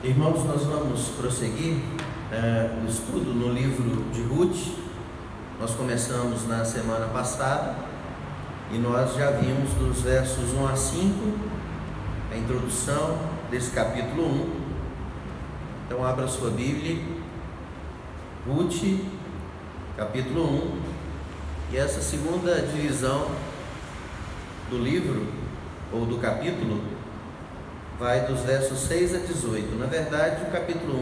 Irmãos, nós vamos prosseguir o estudo no livro de Ruth. Nós começamos na semana passada e nós já vimos dos versos 1 a 5 a introdução desse capítulo 1. Então abra sua Bíblia, Ruth, capítulo 1, e essa segunda divisão do livro, ou do capítulo, vai dos versos 6 a 18. Na verdade, o capítulo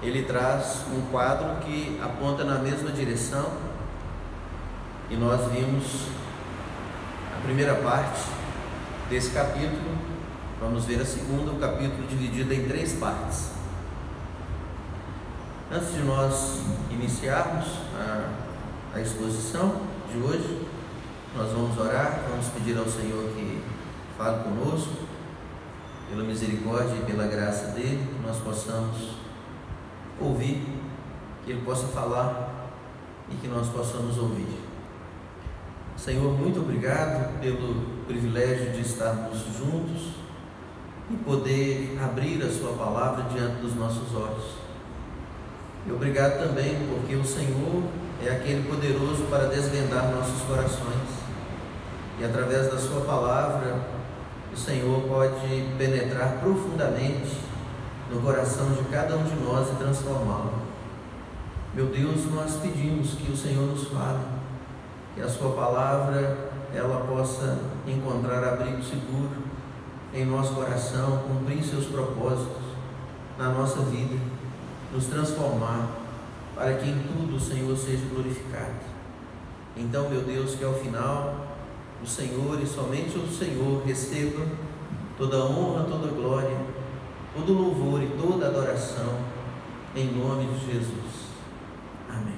1, ele traz um quadro que aponta na mesma direção, e nós vimos a primeira parte desse capítulo. Vamos ver a segunda, o capítulo dividido em 3 partes. Antes de nós iniciarmos a exposição de hoje, nós vamos orar, vamos pedir ao Senhor que fale conosco, pela misericórdia e pela graça dele, que nós possamos ouvir, que ele possa falar e que nós possamos ouvir. Senhor, muito obrigado pelo privilégio de estarmos juntos e poder abrir a sua palavra diante dos nossos olhos. E obrigado também porque o Senhor é aquele poderoso para desvendar nossos corações, e através da sua palavra o Senhor pode penetrar profundamente no coração de cada um de nós e transformá-lo. Meu Deus, nós pedimos que o Senhor nos fale, que a sua palavra ela possa encontrar abrigo seguro em nosso coração, cumprir seus propósitos na nossa vida, nos transformar, para que em tudo o Senhor seja glorificado. Então, meu Deus, que ao final o Senhor e somente o Senhor receba toda a honra, toda a glória, todo o louvor e toda a adoração, em nome de Jesus. Amém.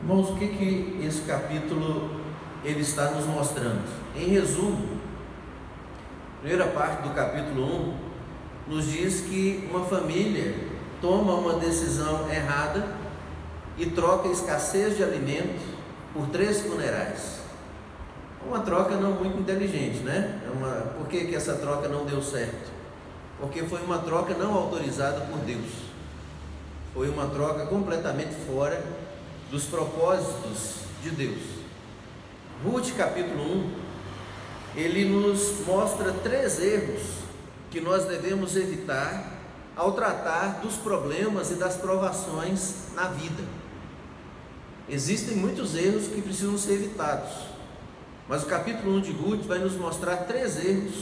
Irmãos, o que esse capítulo ele está nos mostrando? Em resumo, a primeira parte do capítulo 1 nos diz que uma família toma uma decisão errada e troca a escassez de alimento por 3 funerais. Uma troca não muito inteligente, né? Por que essa troca não deu certo? Porque foi uma troca não autorizada por Deus. Foi uma troca completamente fora dos propósitos de Deus. Ruth capítulo 1, ele nos mostra 3 erros que nós devemos evitar ao tratar dos problemas e das provações na vida. Existem muitos erros que precisam ser evitados, mas o capítulo 1 de Ruth vai nos mostrar 3 erros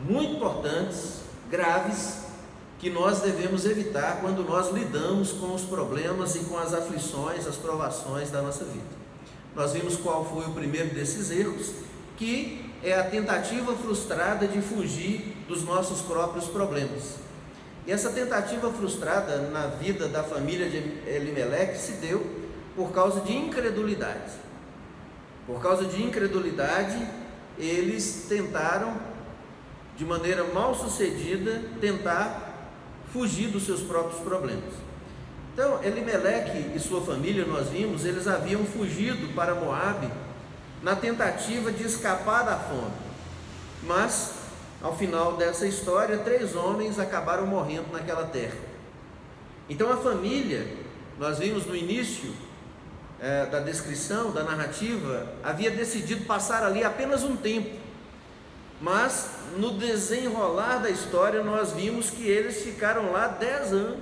muito importantes, graves, que nós devemos evitar quando nós lidamos com os problemas e com as aflições, as provações da nossa vida. Nós vimos qual foi o primeiro desses erros, que é a tentativa frustrada de fugir dos nossos próprios problemas. E essa tentativa frustrada na vida da família de Elimeleque se deu por causa de incredulidade. Por causa de incredulidade, eles tentaram, de maneira mal sucedida, tentar fugir dos seus próprios problemas. Então, Elimeleque e sua família, nós vimos, eles haviam fugido para Moabe na tentativa de escapar da fome. Mas, ao final dessa história, 3 homens acabaram morrendo naquela terra. Então a família, nós vimos no início da descrição, da narrativa, havia decidido passar ali apenas um tempo, mas no desenrolar da história nós vimos que eles ficaram lá 10 anos.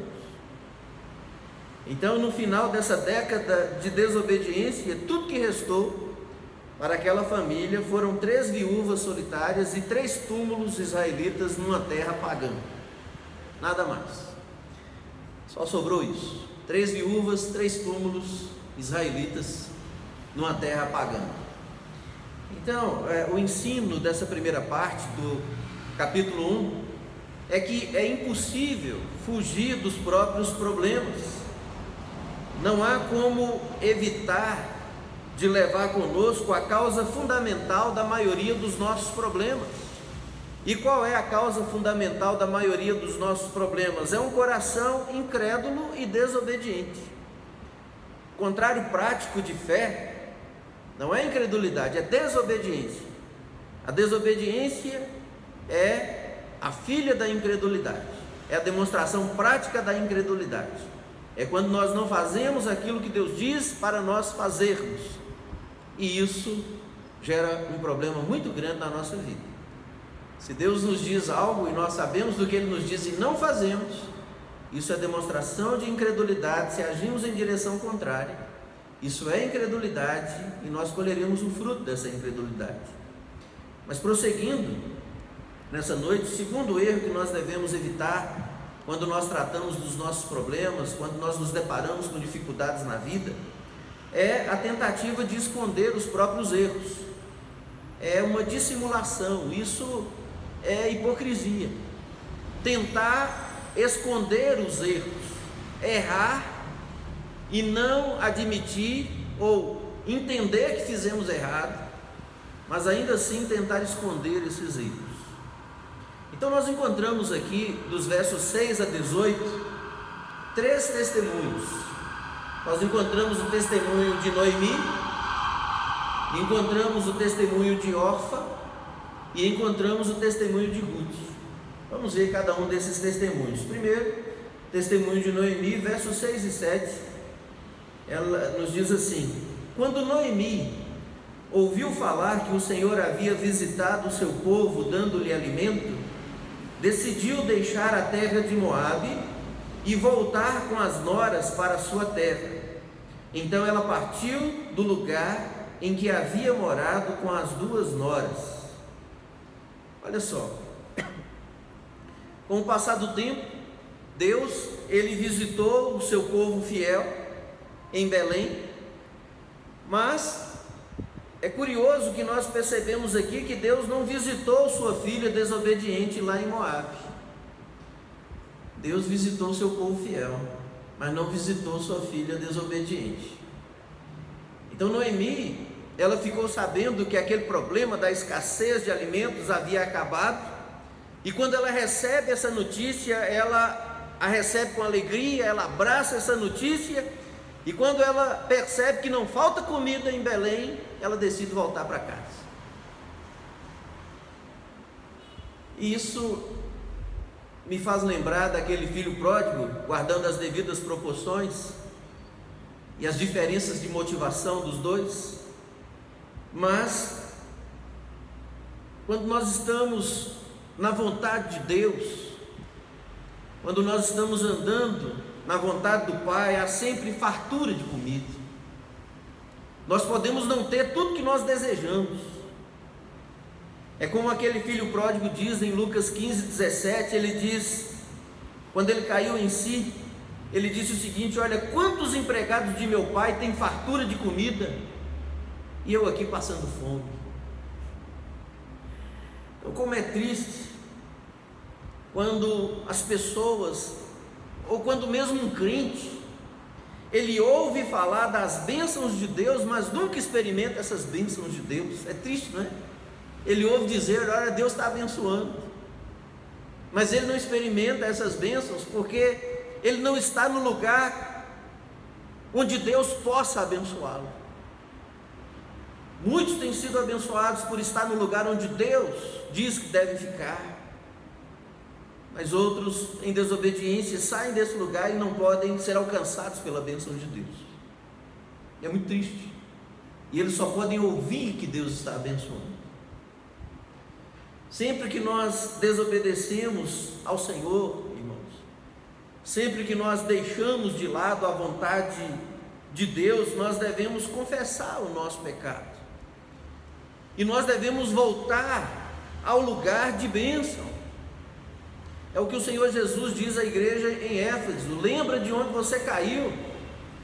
Então, no final dessa década de desobediência, tudo que restou para aquela família foram 3 viúvas solitárias e 3 túmulos israelitas numa terra pagã. Nada mais. Só sobrou isso. 3 viúvas, 3 túmulos israelitas numa terra pagã. Então, o ensino dessa primeira parte do capítulo 1 é que é impossível fugir dos próprios problemas. Não há como evitar de levar conosco a causa fundamental da maioria dos nossos problemas. E qual é a causa fundamental da maioria dos nossos problemas? É um coração incrédulo e desobediente. O contrário prático de fé não é incredulidade, é desobediência. A desobediência é a filha da incredulidade, é a demonstração prática da incredulidade. É quando nós não fazemos aquilo que Deus diz para nós fazermos, e isso gera um problema muito grande na nossa vida. Se Deus nos diz algo e nós sabemos do que Ele nos diz e não fazemos, isso é demonstração de incredulidade. Se agimos em direção contrária, isso é incredulidade, e nós colheremos o fruto dessa incredulidade. Mas prosseguindo, nessa noite, o segundo erro que nós devemos evitar quando nós tratamos dos nossos problemas, quando nós nos deparamos com dificuldades na vida, é a tentativa de esconder os próprios erros. É uma dissimulação, isso é hipocrisia. Tentar esconder os erros, errar e não admitir ou entender que fizemos errado, mas ainda assim tentar esconder esses erros. Então nós encontramos aqui, dos versos 6 a 18, 3 testemunhos. Nós encontramos o testemunho de Noemi, encontramos o testemunho de Orfa e encontramos o testemunho de Ruth. Vamos ver cada um desses testemunhos. Primeiro, testemunho de Noemi, versos 6 e 7, ela nos diz assim: quando Noemi ouviu falar que o Senhor havia visitado o seu povo dando-lhe alimento, decidiu deixar a terra de Moabe e voltar com as noras para a sua terra. Então ela partiu do lugar em que havia morado com as 2 noras. Olha só, com o passar do tempo, Deus, Ele visitou o seu povo fiel em Belém, mas é curioso que nós percebemos aqui que Deus não visitou sua filha desobediente lá em Moabe. Deus visitou seu povo fiel, mas não visitou sua filha desobediente. Então Noemi, ela ficou sabendo que aquele problema da escassez de alimentos havia acabado, e quando ela recebe essa notícia, ela a recebe com alegria, ela abraça essa notícia, e quando ela percebe que não falta comida em Belém, ela decide voltar para casa. E isso me faz lembrar daquele filho pródigo, guardando as devidas proporções e as diferenças de motivação dos dois. Mas quando nós estamos na vontade de Deus, quando nós estamos andando na vontade do Pai, há sempre fartura de comida. Nós podemos não ter tudo que nós desejamos. É como aquele filho pródigo diz em Lucas 15:17, ele diz, quando ele caiu em si, ele disse o seguinte: olha, quantos empregados de meu pai têm fartura de comida, e eu aqui passando fome. Então, como é triste quando as pessoas, ou quando mesmo um crente, ele ouve falar das bênçãos de Deus, mas nunca experimenta essas bênçãos de Deus. É triste, não é? Ele ouve dizer, olha, Deus está abençoando, mas ele não experimenta essas bênçãos, porque ele não está no lugar onde Deus possa abençoá-lo. Muitos têm sido abençoados por estar no lugar onde Deus diz que devem ficar, mas outros, em desobediência, saem desse lugar e não podem ser alcançados pela bênção de Deus. É muito triste, e eles só podem ouvir que Deus está abençoando. Sempre que nós desobedecemos ao Senhor, irmãos, sempre que nós deixamos de lado a vontade de Deus, nós devemos confessar o nosso pecado, e nós devemos voltar ao lugar de bênção. É o que o Senhor Jesus diz à igreja em Éfeso: lembra de onde você caiu,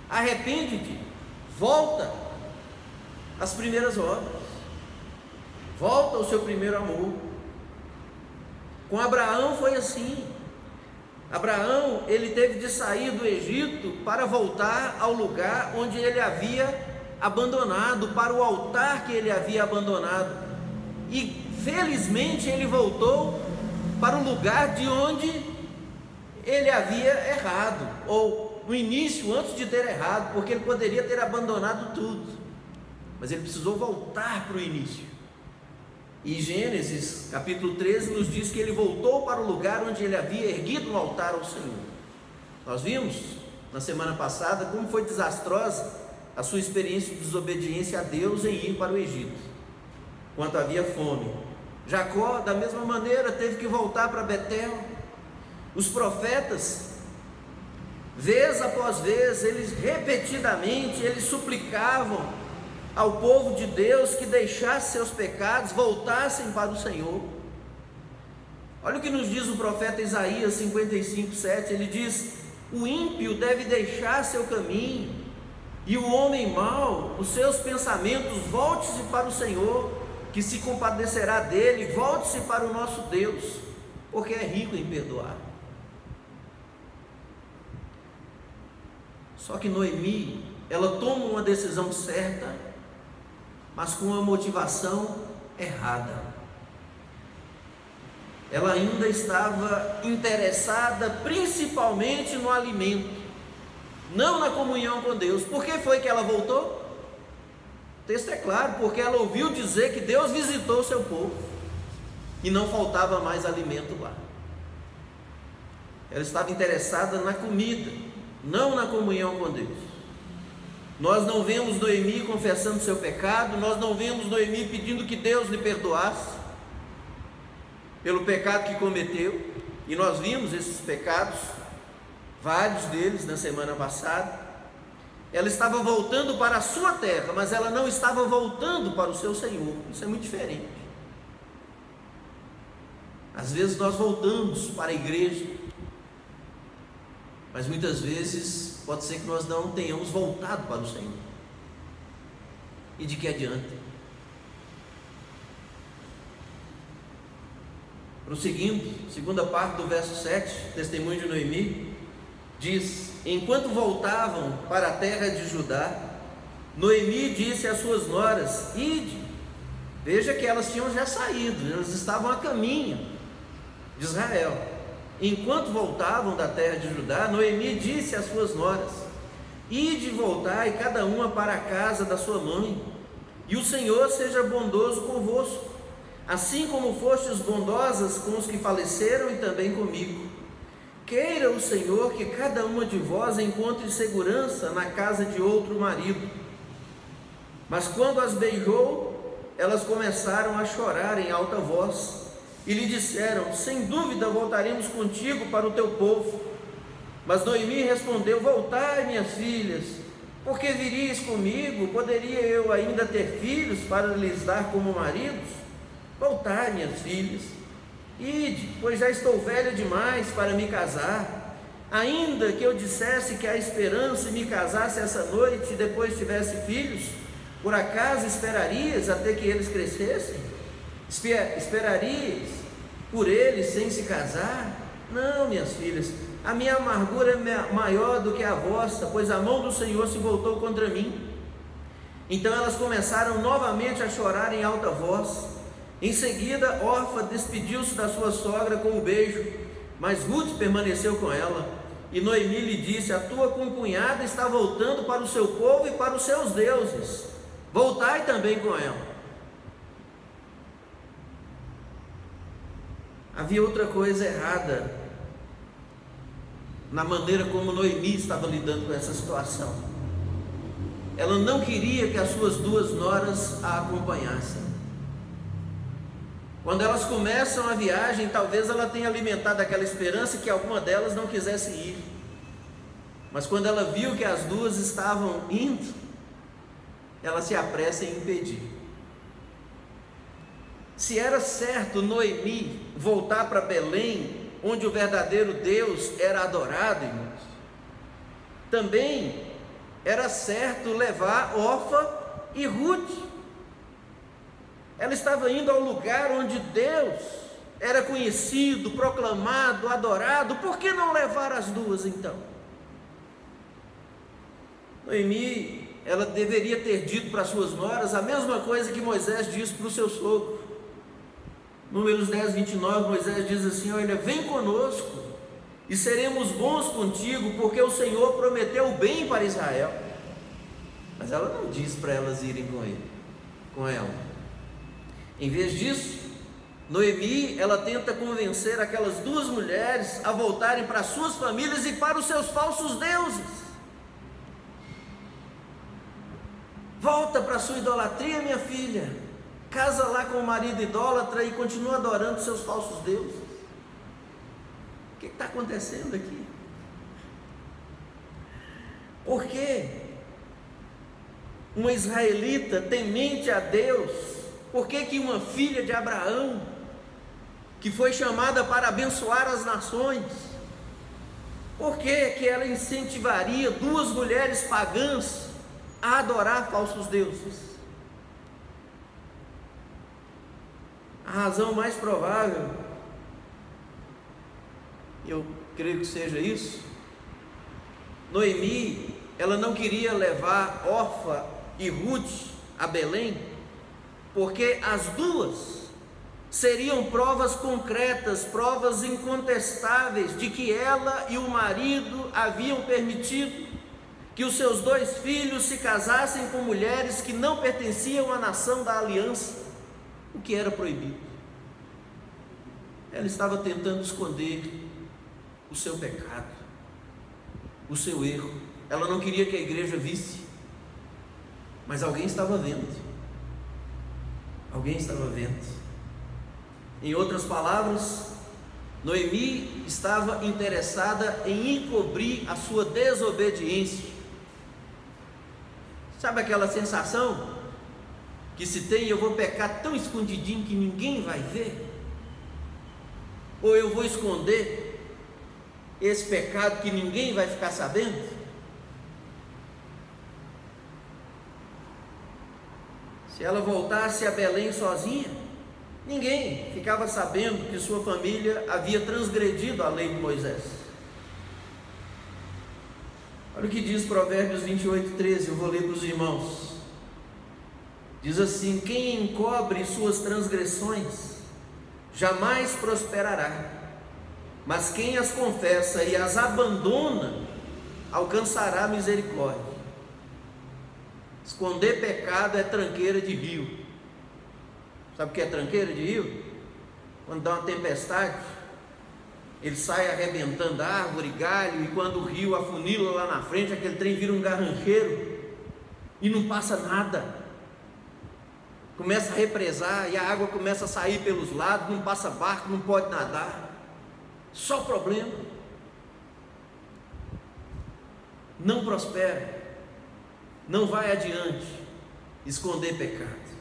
arrepende-te, volta às primeiras obras, volta ao seu primeiro amor. Com Abraão foi assim. Abraão, ele teve de sair do Egito para voltar ao lugar onde ele havia abandonado, para o altar que ele havia abandonado, e felizmente ele voltou para o lugar de onde ele havia errado, ou no início, antes de ter errado, porque ele poderia ter abandonado tudo, mas ele precisou voltar para o início. E Gênesis capítulo 13 nos diz que ele voltou para o lugar onde ele havia erguido um altar ao Senhor. Nós vimos na semana passada como foi desastrosa a sua experiência de desobediência a Deus em ir para o Egito, quando havia fome. Jacó, da mesma maneira, teve que voltar para Betel. Os profetas, vez após vez, eles repetidamente, eles suplicavam ao povo de Deus que deixasse seus pecados, voltassem para o Senhor. Olha o que nos diz o profeta Isaías 55:7, ele diz: o ímpio deve deixar seu caminho, e o homem mau, os seus pensamentos, volte-se para o Senhor, que se compadecerá dele, volte-se para o nosso Deus, porque é rico em perdoar. Só que Noemi, ela toma uma decisão certa, mas com uma motivação errada. Ela ainda estava interessada principalmente no alimento, não na comunhão com Deus. Por que foi que ela voltou? O texto é claro, porque ela ouviu dizer que Deus visitou o seu povo e não faltava mais alimento lá. Ela estava interessada na comida, não na comunhão com Deus. Nós não vemos Noemi confessando seu pecado, nós não vemos Noemi pedindo que Deus lhe perdoasse pelo pecado que cometeu, e nós vimos esses pecados, vários deles na semana passada. Ela estava voltando para a sua terra, mas ela não estava voltando para o seu Senhor. Isso é muito diferente. Às vezes nós voltamos para a igreja, mas muitas vezes pode ser que nós não tenhamos voltado para o Senhor. E de que adianta? Prosseguindo, segunda parte do verso 7, testemunho de Noemi, diz: enquanto voltavam para a terra de Judá, Noemi disse às suas noras: ide. Veja que elas tinham já saído, elas estavam a caminho de Israel. Enquanto voltavam da terra de Judá, Noemi disse às suas noras: ide e voltai cada uma para a casa da sua mãe, e o Senhor seja bondoso convosco, assim como fostes bondosas com os que faleceram e também comigo. Queira o Senhor que cada uma de vós encontre segurança na casa de outro marido. Mas quando as beijou, elas começaram a chorar em alta voz e lhe disseram: sem dúvida voltaremos contigo para o teu povo. Mas Noemi respondeu: voltai, minhas filhas, porque viríeis comigo? Poderia eu ainda ter filhos para lhes dar como maridos? Voltai, minhas filhas, ide, pois já estou velha demais para me casar. Ainda que eu dissesse que há esperança e me casasse essa noite e depois tivesse filhos, por acaso esperarias até que eles crescessem? Esperarias por eles sem se casar? Não, minhas filhas, a minha amargura é maior do que a vossa, pois a mão do Senhor se voltou contra mim. Então elas começaram novamente a chorar em alta voz. Em seguida, Orfa despediu-se da sua sogra com um beijo, mas Ruth permaneceu com ela. E Noemi lhe disse: a tua concunhada está voltando para o seu povo e para os seus deuses, voltai também com ela. Havia outra coisa errada na maneira como Noemi estava lidando com essa situação. Ela não queria que as suas duas noras a acompanhassem. Quando elas começam a viagem, talvez ela tenha alimentado aquela esperança que alguma delas não quisesse ir. Mas quando ela viu que as duas estavam indo, ela se apressa em impedir. Se era certo Noemi voltar para Belém, onde o verdadeiro Deus era adorado, irmãos, também era certo levar Orfa e Ruth. Ela estava indo ao lugar onde Deus era conhecido, proclamado, adorado. Por que não levar as duas então? Noemi, ela deveria ter dito para suas noras a mesma coisa que Moisés disse para o seu sogro. Números 10, 29, Moisés diz assim: olha, vem conosco e seremos bons contigo, porque o Senhor prometeu o bem para Israel. Mas ela não disse para elas irem com ela. Em vez disso, Noemi, ela tenta convencer aquelas duas mulheres a voltarem para suas famílias e para os seus falsos deuses. Volta para a sua idolatria, minha filha. Casa lá com o marido idólatra e continua adorando seus falsos deuses. O que está acontecendo aqui? Por que uma israelita temente a Deus, por que uma filha de Abraão, que foi chamada para abençoar as nações, por que ela incentivaria duas mulheres pagãs a adorar falsos deuses? A razão mais provável, eu creio que seja isso, Noemi, ela não queria levar Orfa e Ruth a Belém, porque as duas seriam provas concretas, provas incontestáveis de que ela e o marido haviam permitido que os seus dois filhos se casassem com mulheres que não pertenciam à nação da aliança, o que era proibido. Ela estava tentando esconder o seu pecado, o seu erro. Ela não queria que a igreja visse, mas alguém estava vendo. Alguém estava vendo. Em outras palavras, Noemi estava interessada em encobrir a sua desobediência. Sabe aquela sensação que se tem: eu vou pecar tão escondidinho que ninguém vai ver? Ou eu vou esconder esse pecado que ninguém vai ficar sabendo? Se ela voltasse a Belém sozinha, ninguém ficava sabendo que sua família havia transgredido a lei de Moisés. Olha o que diz Provérbios 28:13, eu vou ler para os irmãos. Diz assim: quem encobre suas transgressões jamais prosperará, mas quem as confessa e as abandona alcançará misericórdia. Esconder pecado é tranqueira de rio. Sabe o que é tranqueira de rio? Quando dá uma tempestade, ele sai arrebentando árvore, galho, e quando o rio afunila lá na frente, aquele trem vira um garrancheiro e não passa nada. Começa a represar e a água começa a sair pelos lados, não passa barco, não pode nadar, só problema, não prospera, não vai adiante. Esconder pecado.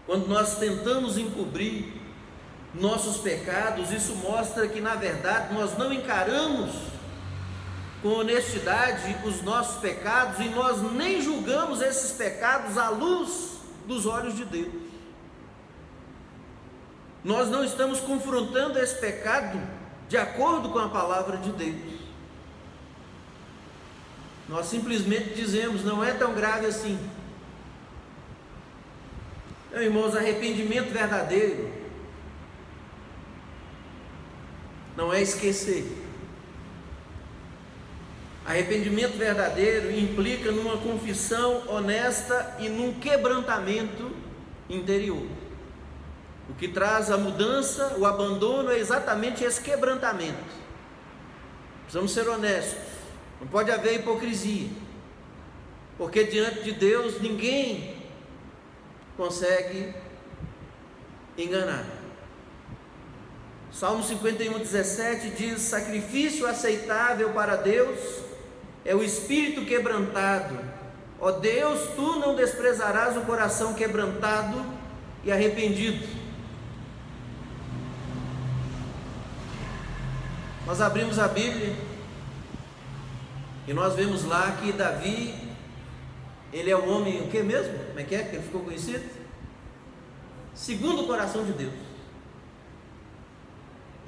Quando nós tentamos encobrir nossos pecados, isso mostra que na verdade nós não encaramos com honestidade os nossos pecados, e nós nem julgamos esses pecados à luz dos olhos de Deus. Nós não estamos confrontando esse pecado de acordo com a palavra de Deus. Nós simplesmente dizemos: não é tão grave assim. Então, irmãos, arrependimento verdadeiro não é esquecer. Arrependimento verdadeiro implica numa confissão honesta e num quebrantamento interior. O que traz a mudança, o abandono, é exatamente esse quebrantamento. Precisamos ser honestos, não pode haver hipocrisia, porque diante de Deus ninguém consegue enganar. Salmo 51:17 diz: sacrifício aceitável para Deus é o espírito quebrantado. Ó Deus, tu não desprezarás o coração quebrantado e arrependido. Nós abrimos a Bíblia e nós vemos lá que Davi, ele é o homem, o que mesmo? Como é que ele ficou conhecido? Segundo o coração de Deus.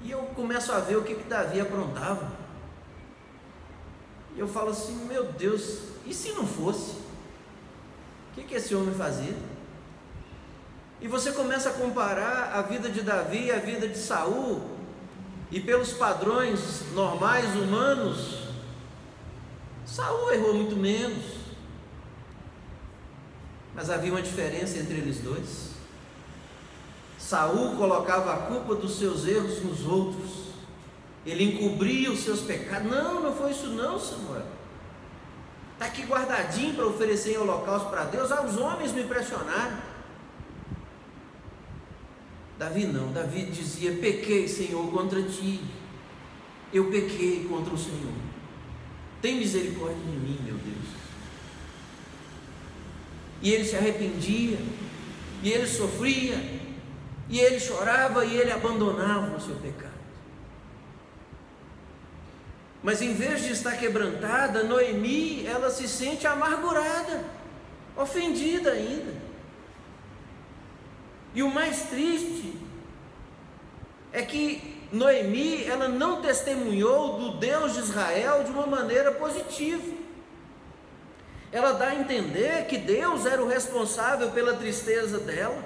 E eu começo a ver o que Davi aprontava. E eu falo assim: meu Deus, e se não fosse? O que esse homem fazia? E você começa a comparar a vida de Davi e a vida de Saul, e pelos padrões normais humanos, Saul errou muito menos, mas havia uma diferença entre eles dois. Saul colocava a culpa dos seus erros nos outros, ele encobria os seus pecados. Não foi isso não, Samuel. Está aqui guardadinho para oferecer em holocausto para Deus. Os homens me pressionaram. Davi não, Davi dizia: pequei, Senhor, contra ti. Eu pequei contra o Senhor. Tem misericórdia de mim, meu Deus. E ele se arrependia, e ele sofria, e ele chorava, e ele abandonava o seu pecado. Mas em vez de estar quebrantada, Noemi, ela se sente amargurada, ofendida ainda. E o mais triste é que Noemi, ela não testemunhou do Deus de Israel de uma maneira positiva. Ela dá a entender que Deus era o responsável pela tristeza dela.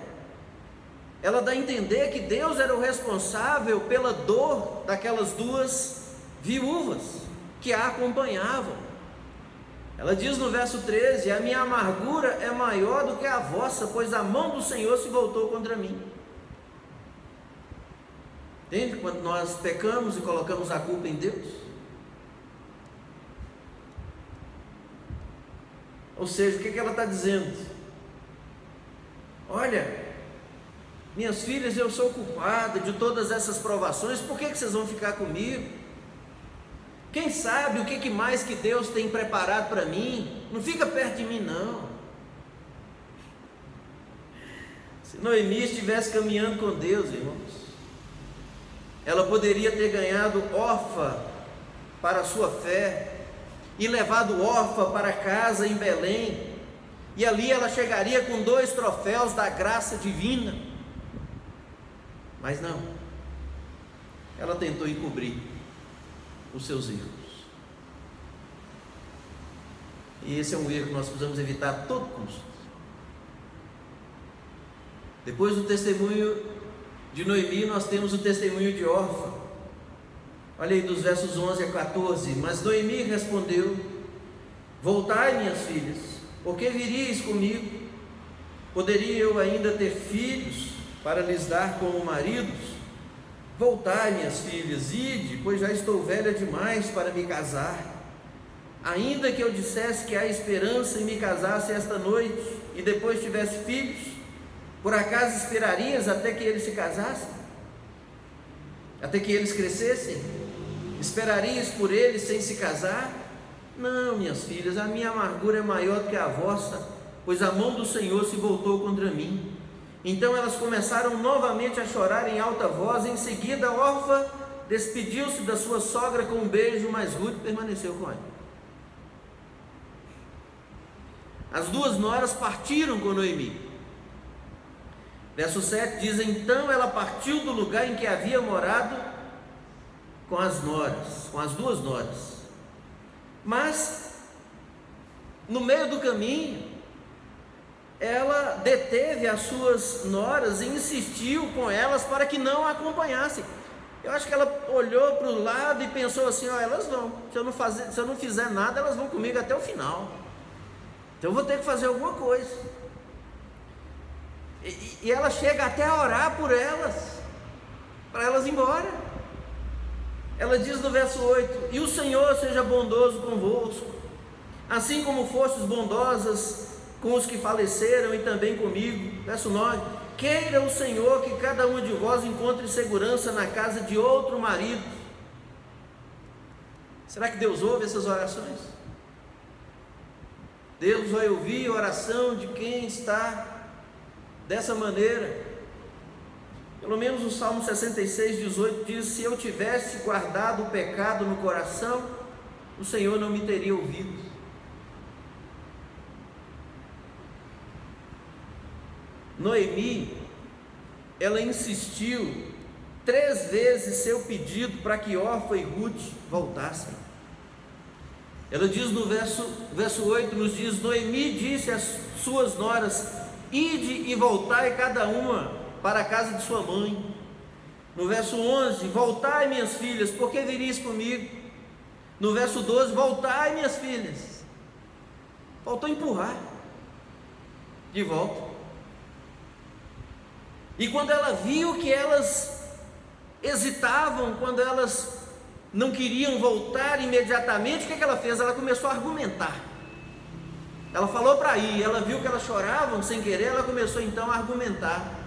Ela dá a entender que Deus era o responsável pela dor daquelas duas viúvas que a acompanhavam. Ela diz no verso 13: a minha amargura é maior do que a vossa, pois a mão do Senhor se voltou contra mim. Entende? Quando nós pecamos e colocamos a culpa em Deus. Ou seja, o que ela está dizendo? Olha, minhas filhas, eu sou culpada de todas essas provações, por que vocês vão ficar comigo? Quem sabe o que mais que Deus tem preparado para mim? Não fica perto de mim não. Se Noemi estivesse caminhando com Deus, irmãos, ela poderia ter ganhado Orfa para a sua fé, e levado Orfa para casa em Belém, e ali ela chegaria com 2 troféus da graça divina. Mas não, ela tentou encobrir os seus erros, e esse é um erro que nós precisamos evitar a todo custo. Depois do testemunho de Noemi, nós temos o testemunho de Orfa. Olha aí dos versos 11 a 14. Mas Noemi respondeu: voltai, minhas filhas, porque viríeis comigo? Poderia eu ainda ter filhos para lhes dar como maridos? Voltai, minhas filhas, ide, pois já estou velha demais para me casar. Ainda que eu dissesse que há esperança em me casasse esta noite, e depois tivesse filhos, por acaso esperarias até que eles se casassem? Até que eles crescessem? Esperarias por eles sem se casar? Não, minhas filhas, a minha amargura é maior do que a vossa, pois a mão do Senhor se voltou contra mim. Então elas começaram novamente a chorar em alta voz. Em seguida, Orfa despediu-se da sua sogra com um beijo, mas Ruth permaneceu com ela. As duas noras partiram com Noemi. Verso 7 diz: então ela partiu do lugar em que havia morado com as noras, com as duas noras. Mas no meio do caminho, ela deteve as suas noras e insistiu com elas para que não a acompanhassem. Eu acho que ela olhou para o lado e pensou assim: ó, elas vão, se eu não fizer nada, elas vão comigo até o final, então eu vou ter que fazer alguma coisa. E ela chega até a orar por elas, para elas ir embora. Ela diz no verso 8: e o Senhor seja bondoso convosco, assim como fostes bondosas com os que faleceram e também comigo. Verso 9: queira o Senhor que cada um de vós encontre segurança na casa de outro marido. Será que Deus ouve essas orações? Deus vai ouvir a oração de quem está dessa maneira? Pelo menos o Salmo 66, 18 diz: se eu tivesse guardado o pecado no coração, o Senhor não me teria ouvido. Noemi, ela insistiu 3 vezes seu pedido para que Orfa e Ruth voltassem. Ela diz no verso 8, nos diz: Noemi disse às suas noras: ide e voltai cada uma para a casa de sua mãe. No verso 11: voltai, minhas filhas, porque viris comigo? No verso 12: voltai, minhas filhas. Faltou empurrar de volta. E quando ela viu que elas hesitavam, quando elas não queriam voltar imediatamente, o que ela fez? Ela começou a argumentar. Ela falou para ir, ela viu que elas choravam sem querer, ela começou então a argumentar.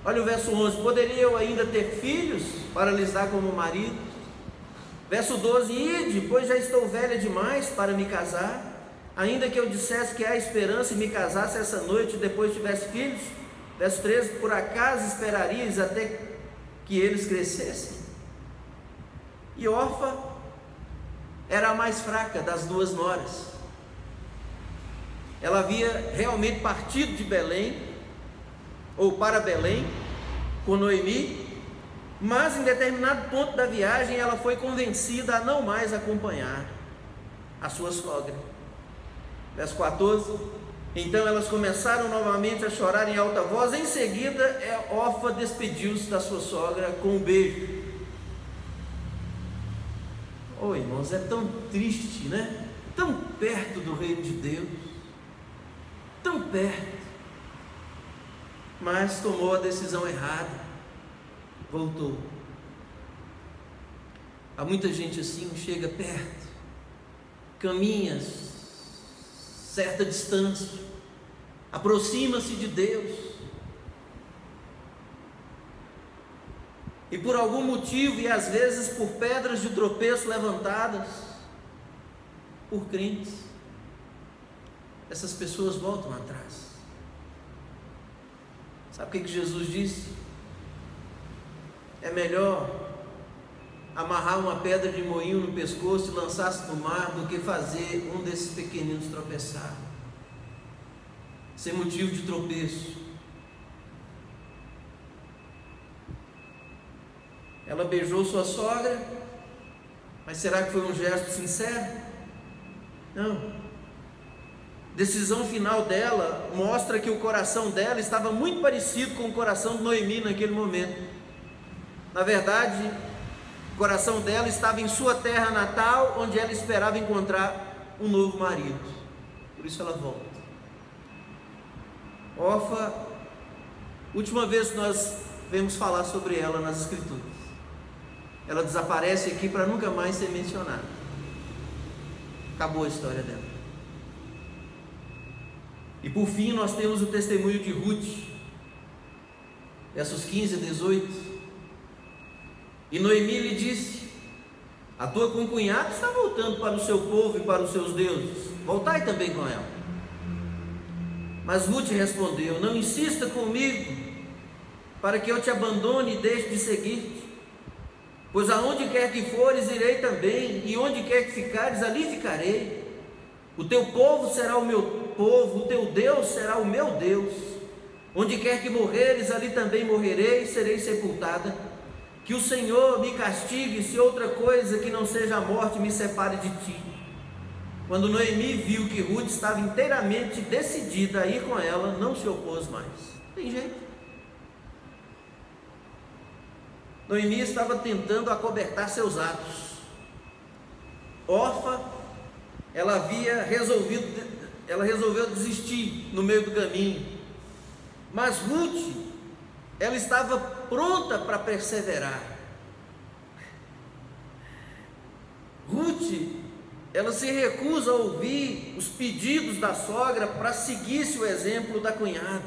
Olha o verso 11: poderia eu ainda ter filhos para lhes dar como marido? Verso 12: ide, pois já estou velha demais para me casar. Ainda que eu dissesse que há esperança e me casasse essa noite e depois tivesse filhos. Verso 13: por acaso esperarias até que eles crescessem? E Orfa era a mais fraca das duas noras. Ela havia realmente partido de Belém, ou para Belém, com Noemi, mas em determinado ponto da viagem ela foi convencida a não mais acompanhar a sua sogra. Verso 14: então elas começaram novamente a chorar em alta voz. Em seguida, Orfa despediu-se da sua sogra com um beijo. Oh, irmãos, é tão triste, né? Tão perto do reino de Deus, tão perto, mas tomou a decisão errada, voltou. Há muita gente assim, chega perto, caminha certa distância, aproxima-se de Deus, e por algum motivo, e às vezes por pedras de tropeço levantadas por crentes, essas pessoas voltam atrás. Sabe o que Jesus disse? É melhor amarrar uma pedra de moinho no pescoço e lançar-se no mar do que fazer um desses pequeninos tropeçar, ser motivo de tropeço. Ela beijou sua sogra, mas será que foi um gesto sincero? Não. Decisão final dela mostra que o coração dela estava muito parecido com o coração de Noemi naquele momento. Na verdade, o coração dela estava em sua terra natal, onde ela esperava encontrar um novo marido. Por isso ela volta. Orfa, última vez que nós vemos falar sobre ela nas Escrituras. Ela desaparece aqui para nunca mais ser mencionada. Acabou a história dela. E por fim nós temos o testemunho de Ruth, versos 15 a 18. E Noemi lhe disse: a tua concunhada está voltando para o seu povo e para os seus deuses, voltai também com ela. Mas Ruth respondeu: não insista comigo para que eu te abandone e deixe de seguir-te, pois aonde quer que fores irei também, e onde quer que ficares ali ficarei. O teu povo será o meu povo, o teu Deus será o meu Deus. Onde quer que morreres, ali também morrerei e serei sepultada. Que o Senhor me castigue se outra coisa que não seja a morte me separe de ti. Quando Noemi viu que Ruth estava inteiramente decidida a ir com ela, não se opôs mais. Tem jeito. Noemi estava tentando acobertar seus atos. Orfa, ela resolveu desistir no meio do caminho. Mas Ruth, ela estava pronta para perseverar. Ruth, ela se recusa a ouvir os pedidos da sogra para seguir-se o exemplo da cunhada.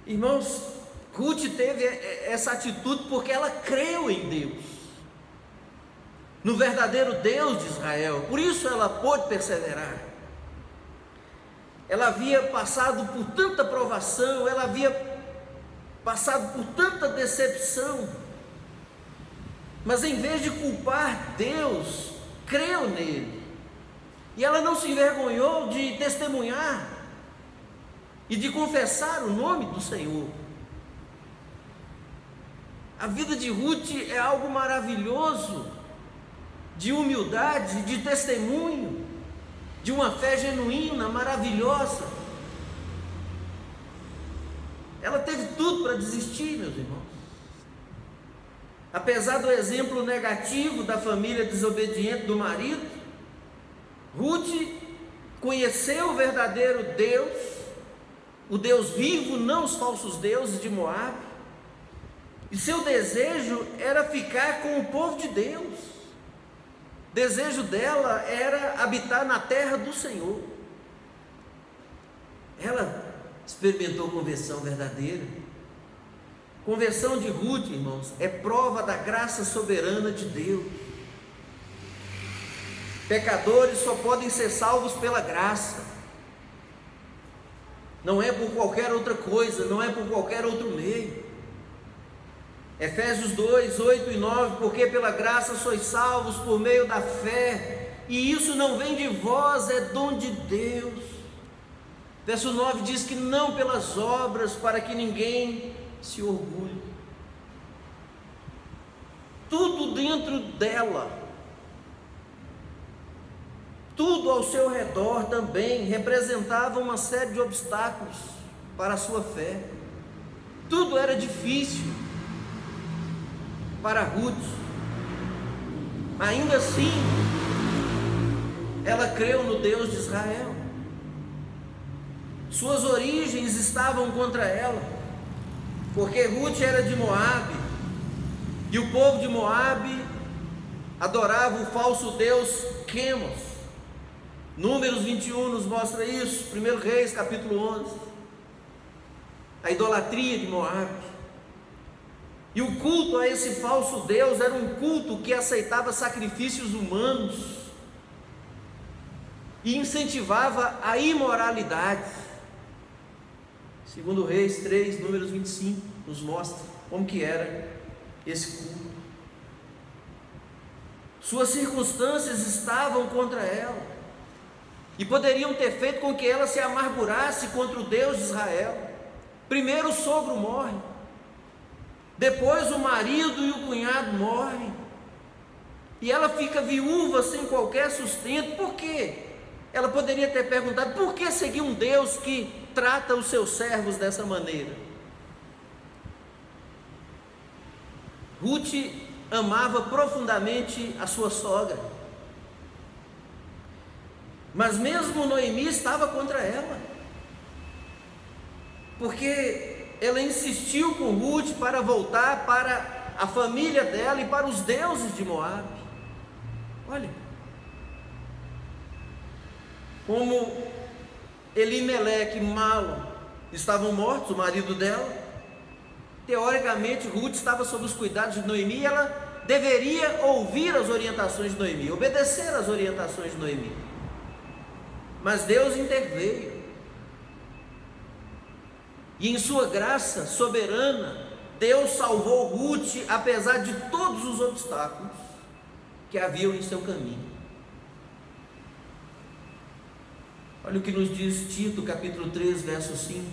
Irmãos, Ruth teve essa atitude porque ela creu em Deus, no verdadeiro Deus de Israel. Por isso ela pôde perseverar. Ela havia passado por tanta provação, ela havia passado por tanta decepção, mas em vez de culpar Deus, creu nele. E ela não se envergonhou de testemunhar e de confessar o nome do Senhor. A vida de Ruth é algo maravilhoso, de humildade, de testemunho, de uma fé genuína, maravilhosa. Ela teve tudo para desistir, meus irmãos. Apesar do exemplo negativo da família desobediente do marido, Ruth conheceu o verdadeiro Deus o Deus vivo, não os falsos deuses de Moabe. E seu desejo era ficar com o povo de Deus. O desejo dela era habitar na terra do Senhor. Ela experimentou conversão verdadeira. Conversão de Ruth, irmãos, é prova da graça soberana de Deus. Pecadores só podem ser salvos pela graça. Não é por qualquer outra coisa, não é por qualquer outro meio. Efésios 2, 8 e 9, porque pela graça sois salvos por meio da fé, e isso não vem de vós, é dom de Deus. Verso 9 diz que não pelas obras, para que ninguém se orgulhe. Tudo dentro dela, tudo ao seu redor também representava uma série de obstáculos para a sua fé. Tudo era difícil para Ruth. Ainda assim, ela creu no Deus de Israel. Suas origens estavam contra ela, porque Ruth era de Moabe, e o povo de Moabe adorava o falso deus Quemos. Números 21 nos mostra isso, 1 Reis capítulo 11, a idolatria de Moabe. E o culto a esse falso deus era um culto que aceitava sacrifícios humanos e incentivava a imoralidade. 2 Reis 3, números 25, nos mostra como que era esse culto. Suas circunstâncias estavam contra ela e poderiam ter feito com que ela se amargurasse contra o Deus de Israel. Primeiro o sogro morre, depois o marido e o cunhado morrem, e ela fica viúva sem qualquer sustento. Por quê? Ela poderia ter perguntado: por que seguir um Deus que trata os seus servos dessa maneira? Ruth amava profundamente a sua sogra, mas mesmo Noemi estava contra ela, porque ela insistiu com Ruth para voltar para a família dela e para os deuses de Moabe. Olha como Elimeleque e Malom estavam mortos, o marido dela. Teoricamente Ruth estava sob os cuidados de Noemi, e ela deveria ouvir as orientações de Noemi, obedecer às orientações de Noemi. Mas Deus interveio, e em sua graça soberana, Deus salvou Ruth, apesar de todos os obstáculos que haviam em seu caminho. Olha o que nos diz Tito, capítulo 3, verso 5.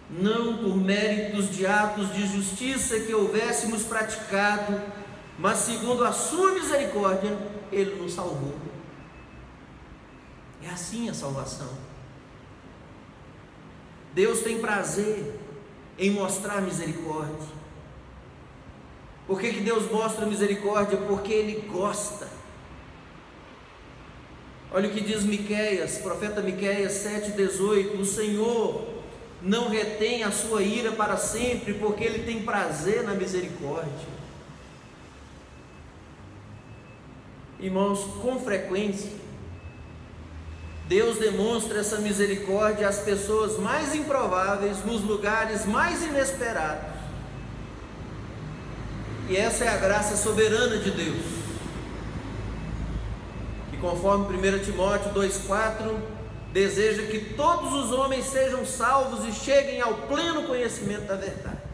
Não por méritos de atos de justiça que houvéssemos praticado, mas segundo a sua misericórdia, Ele nos salvou. É assim a salvação. Deus tem prazer em mostrar misericórdia. Por que Deus mostra misericórdia? Porque Ele gosta. Olha o que diz Miqueias, profeta Miqueias 7,18: o Senhor não retém a sua ira para sempre, porque Ele tem prazer na misericórdia. Irmãos, com frequência Deus demonstra essa misericórdia às pessoas mais improváveis, nos lugares mais inesperados. E essa é a graça soberana de Deus, que conforme 1 Timóteo 2,4, deseja que todos os homens sejam salvos e cheguem ao pleno conhecimento da verdade.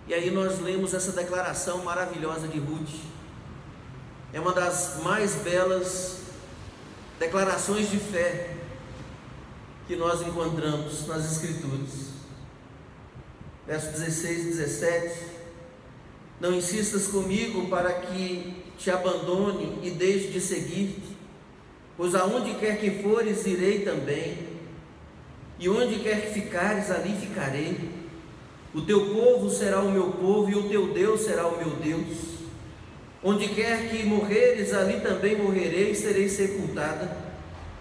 E aí nós lemos essa declaração maravilhosa de Ruth. É uma das mais belas declarações de fé que nós encontramos nas Escrituras. Versos 16 e 17: não insistas comigo para que te abandone e deixe de seguir-te, pois aonde quer que fores, irei também, e onde quer que ficares, ali ficarei. O teu povo será o meu povo, e o teu Deus será o meu Deus. Onde quer que morreres, ali também morrerei e serei sepultada.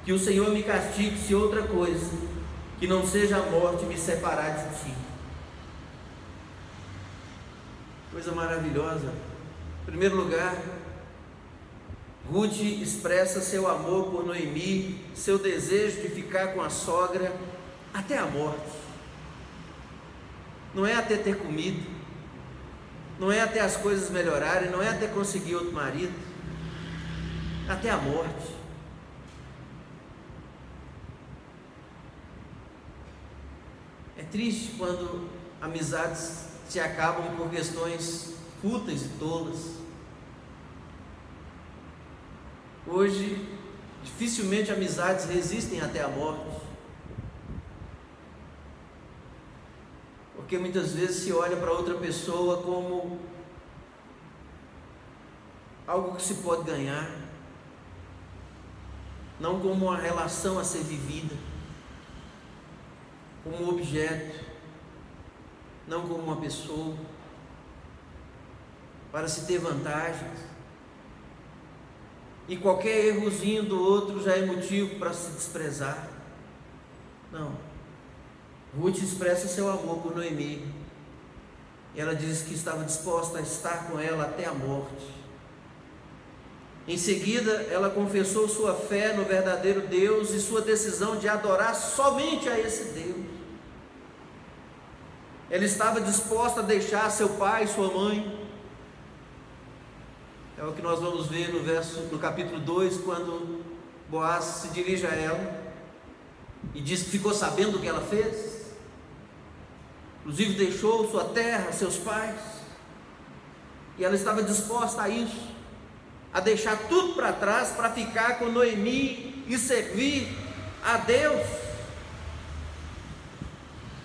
que o Senhor me castigue se outra coisa, que não seja a morte, me separar de ti. Coisa maravilhosa. Em primeiro lugar, Ruth expressa seu amor por Noemi, seu desejo de ficar com a sogra até a morte. Não é até ter comida, não é até as coisas melhorarem, não é até conseguir outro marido, até a morte. É triste quando amizades se acabam por questões fúteis e tolas. Hoje, dificilmente amizades resistem até a morte, porque muitas vezes se olha para outra pessoa como algo que se pode ganhar, não como uma relação a ser vivida, como um objeto, não como uma pessoa, para se ter vantagens. E qualquer errozinho do outro já é motivo para se desprezar. Não. Ruth expressa seu amor por Noemi. Ela diz que estava disposta a estar com ela até a morte. Em seguida, ela confessou sua fé no verdadeiro Deus e sua decisão de adorar somente a esse Deus. Ela estava disposta a deixar seu pai e sua mãe. É o que nós vamos ver no capítulo 2, quando Boaz se dirige a ela e diz que ficou sabendo o que ela fez, inclusive deixou sua terra, seus pais, e ela estava disposta a isso, a deixar tudo para trás para ficar com Noemi e servir a Deus,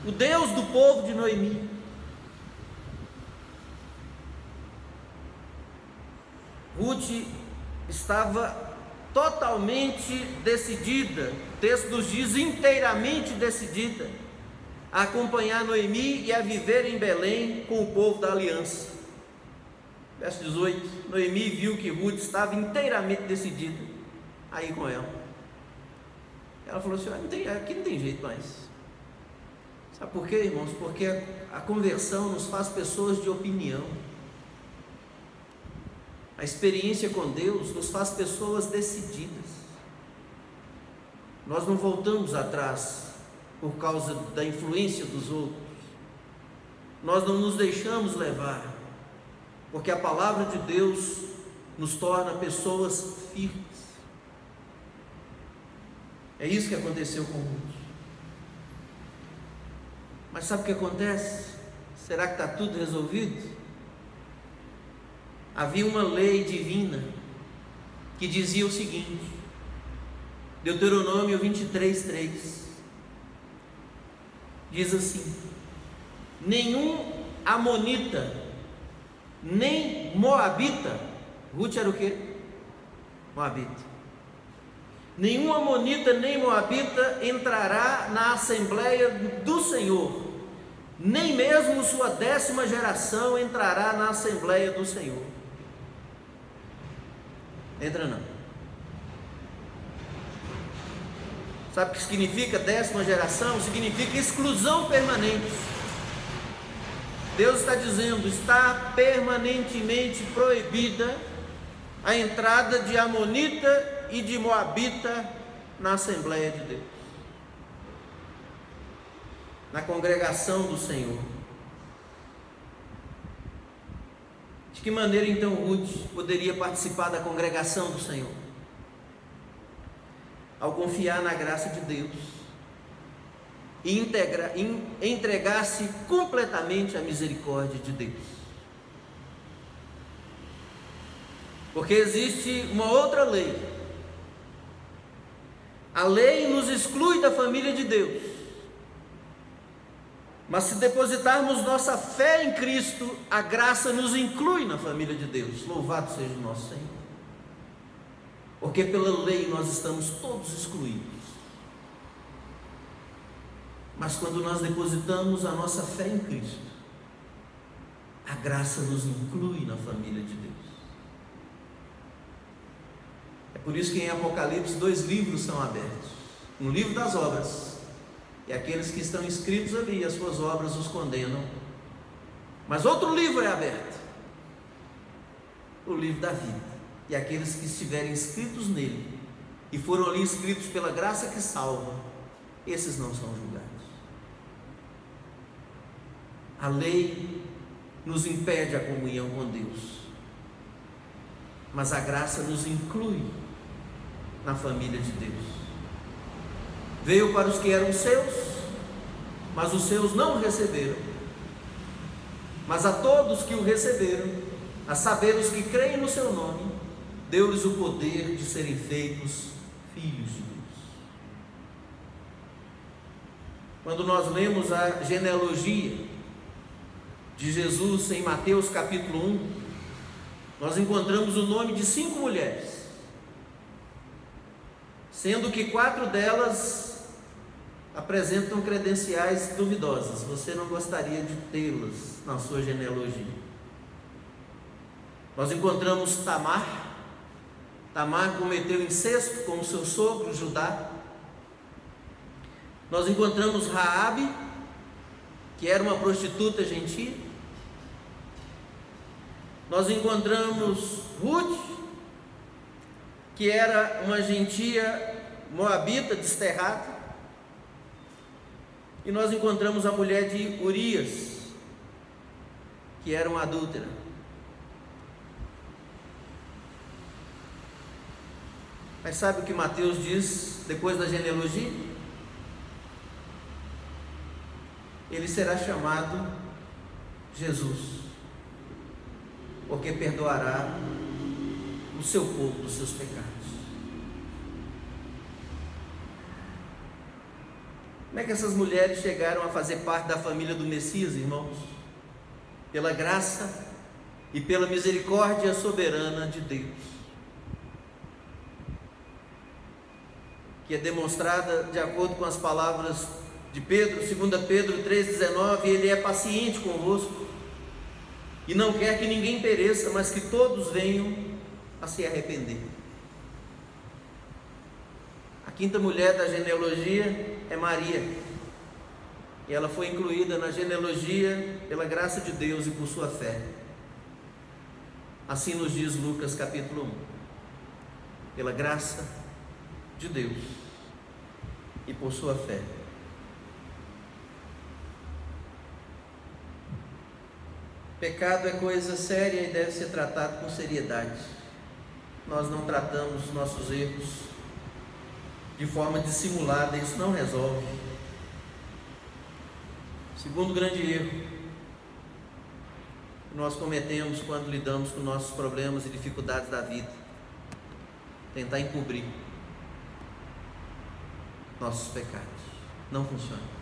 o Deus do povo de Noemi. Ruth estava totalmente decidida, o texto nos diz inteiramente decidida, a acompanhar Noemi e a viver em Belém com o povo da aliança. Verso 18, Noemi viu que Ruth estava inteiramente decidida a ir com ela. Ela falou assim: aqui não tem jeito mais. Sabe por quê, irmãos? Porque a conversão nos faz pessoas de opinião. A experiência com Deus nos faz pessoas decididas. Nós não voltamos atrás por causa da influência dos outros. Nós não nos deixamos levar, porque a palavra de Deus nos torna pessoas firmes. É isso que aconteceu com Ruth. Mas sabe o que acontece? Será que está tudo resolvido? Havia uma lei divina que dizia o seguinte, Deuteronômio 23:3, diz assim: nenhum amonita, nem moabita, Ruth era o quê? Moabita. Nenhum amonita nem moabita entrará na Assembleia do Senhor, nem mesmo sua 10ª geração entrará na Assembleia do Senhor. Entra não. Sabe o que significa 10ª geração? Significa exclusão permanente. Deus está dizendo, está permanentemente proibida a entrada de amonita e de moabita na Assembleia de Deus, na congregação do Senhor. De que maneira então Ruth poderia participar da congregação do Senhor? Ao confiar na graça de Deus e entregar-se completamente à misericórdia de Deus. Porque existe uma outra lei. A lei nos exclui da família de Deus. Mas se depositarmos nossa fé em Cristo, a graça nos inclui na família de Deus. Louvado seja o nosso Senhor. Porque pela lei nós estamos todos excluídos. Mas quando nós depositamos a nossa fé em Cristo, a graça nos inclui na família de Deus. É por isso que em Apocalipse 2 livros são abertos. Um livro das obras, e aqueles que estão inscritos ali, as suas obras os condenam. Mas outro livro é aberto, o livro da vida, e aqueles que estiverem inscritos nele, e foram ali inscritos pela graça que salva, esses não são julgados. A lei nos impede a comunhão com Deus, mas a graça nos inclui na família de Deus. Veio para os que eram seus, mas os seus não o receberam. Mas a todos que o receberam, a saber, os que creem no seu nome, deu-lhes o poder de serem feitos filhos de Deus. Quando nós lemos a genealogia de Jesus em Mateus capítulo 1, nós encontramos o nome de 5 mulheres, sendo que 4 delas apresentam credenciais duvidosas. Você não gostaria de tê-las na sua genealogia. Nós encontramos Tamar. Tamar cometeu incesto com o seu sogro Judá. Nós encontramos Raabe, que era uma prostituta gentia. Nós encontramos Ruth, que era uma gentia moabita desterrada. E nós encontramos a mulher de Urias, que era uma adúltera. Mas sabe o que Mateus diz depois da genealogia? Ele será chamado Jesus, porque perdoará o seu povo dos seus pecados. Como é que essas mulheres chegaram a fazer parte da família do Messias, irmãos? Pela graça e pela misericórdia soberana de Deus, que é demonstrada de acordo com as palavras de Pedro, 2 Pedro 3,19, ele é paciente convosco, e não quer que ninguém pereça, mas que todos venham a se arrepender. A 5ª mulher da genealogia é Maria, e ela foi incluída na genealogia pela graça de Deus e por sua fé. Assim nos diz Lucas capítulo 1, pela graça de Deus e por sua fé. Pecado é coisa séria e deve ser tratado com seriedade. Nós não tratamos nossos erros de forma dissimulada, isso não resolve. Segundo grande erro que nós cometemos quando lidamos com nossos problemas e dificuldades da vida: tentar encobrir nossos pecados. Não funciona.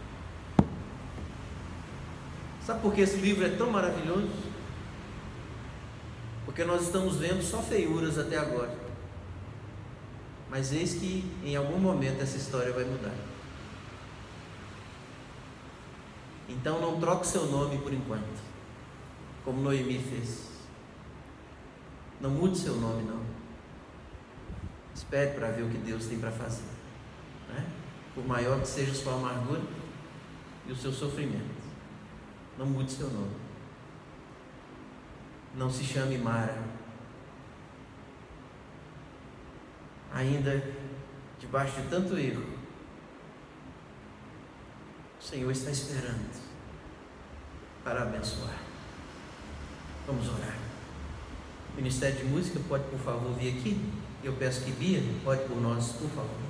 Sabe por que esse livro é tão maravilhoso? Porque nós estamos vendo só feiuras até agora, mas eis que em algum momento essa história vai mudar. Então não troque seu nome por enquanto, como Noemi fez. Não mude seu nome, não. Espere para ver o que Deus tem para fazer, né? Por maior que seja a sua amargura e o seu sofrimento, não mude seu nome. Não se chame Mara, ainda debaixo de tanto erro. O Senhor está esperando para abençoar. Vamos orar. O Ministério de Música pode, por favor, vir aqui? Eu peço que Bia pode por nós, por favor.